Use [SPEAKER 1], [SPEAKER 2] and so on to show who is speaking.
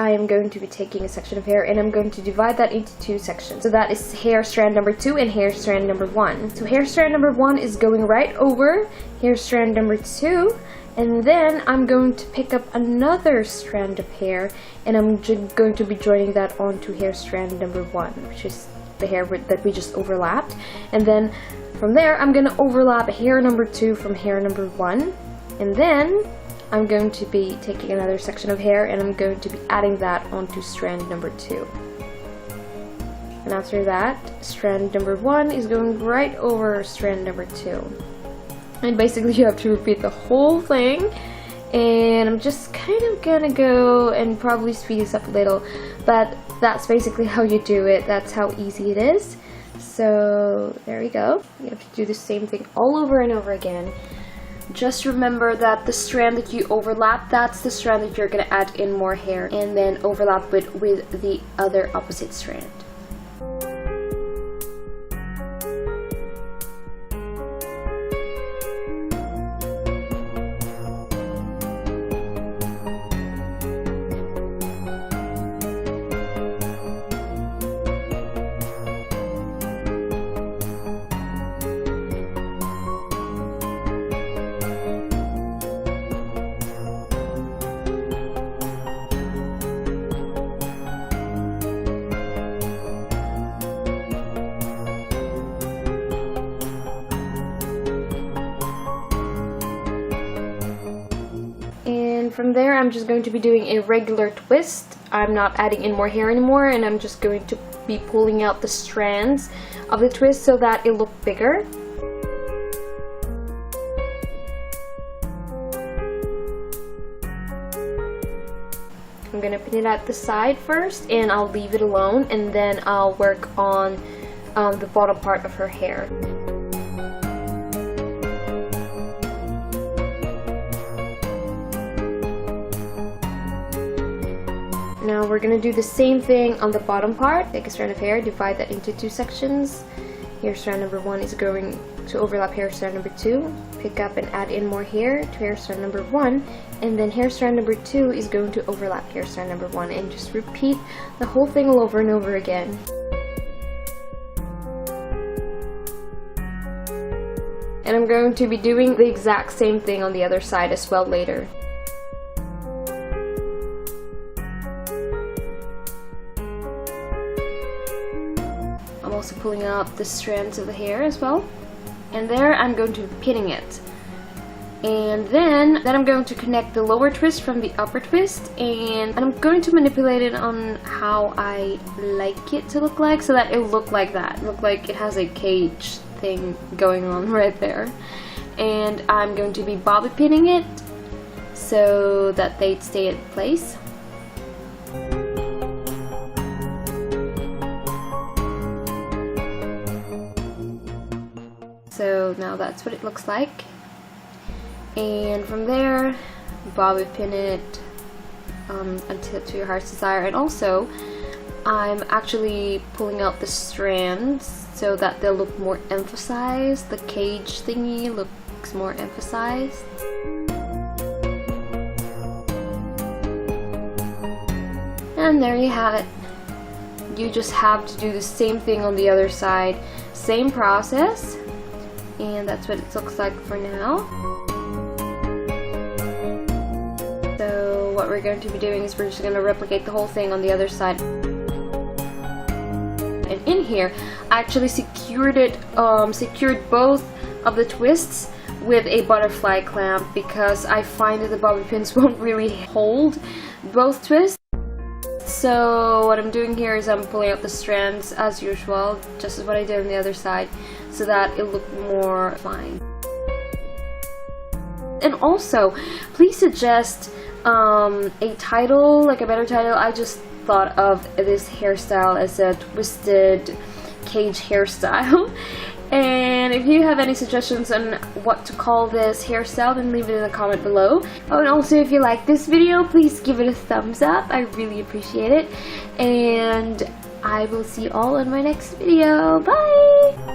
[SPEAKER 1] I am going to be taking a section of hair and I'm going to divide that into two sections. So that is hair strand number 2 and hair strand number 1. So hair strand number 1 is going right over hair strand number 2, and then I'm going to pick up another strand of hair and I'm going to be joining that onto hair strand number 1, which is the hair that we just overlapped. And then from there I'm going to overlap hair number 2 from hair number 1, and then I'm going to be taking another section of hair and I'm going to be adding that onto strand number 2. And after that, strand number 1 is going right over strand number 2. And basically you have to repeat the whole thing. And I'm just kind of gonna go and probably speed this up a little, but that's basically how you do it. That's how easy it is. So there we go. You have to do the same thing all over and over again. Just remember that the strand that you overlap, that's the strand that you're going to add in more hair, and then overlap it with the other opposite strand. From there, I'm just going to be doing a regular twist. I'm not adding in more hair anymore, and I'm just going to be pulling out the strands of the twist so that it looks bigger. I'm going to pin it at the side first, and I'll leave it alone, and then I'll work on the bottom part of her hair. Now we're going to do the same thing on the bottom part. Take a strand of hair, divide that into two sections. Hair strand number 1 is going to overlap hair strand number 2. Pick up and add in more hair to hair strand number 1. And then hair strand number 2 is going to overlap hair strand number 1. And just repeat the whole thing all over and over again. And I'm going to be doing the exact same thing on the other side as well later. I'm also pulling out the strands of the hair as well, and there I'm going to be pinning it, and then I'm going to connect the lower twist from the upper twist, and I'm going to manipulate it on how I like it to look like, so that it look like that, look like it has a cage thing going on right there. And I'm going to be bobby pinning it so that they stay in place. So now that's what it looks like, and from there bobby pin it until to your heart's desire. And also I'm actually pulling out the strands so that they'll look more emphasized. The cage thingy looks more emphasized. And there you have it. You just have to do the same thing on the other side, same process. And that's what it looks like for now. So what we're going to be doing is we're just going to replicate the whole thing on the other side. And in here, I actually secured both of the twists with a butterfly clamp, because I find that the bobby pins won't really hold both twists. So what I'm doing here is I'm pulling out the strands as usual, just as what I did on the other side, so that it look more fine. And also, please suggest a title, like a better title. I just thought of this hairstyle as a twisted cage hairstyle. And if you have any suggestions on what to call this hairstyle, then leave it in the comment below. Oh, and also if you like this video, please give it a thumbs up. I really appreciate it. And I will see you all in my next video. Bye!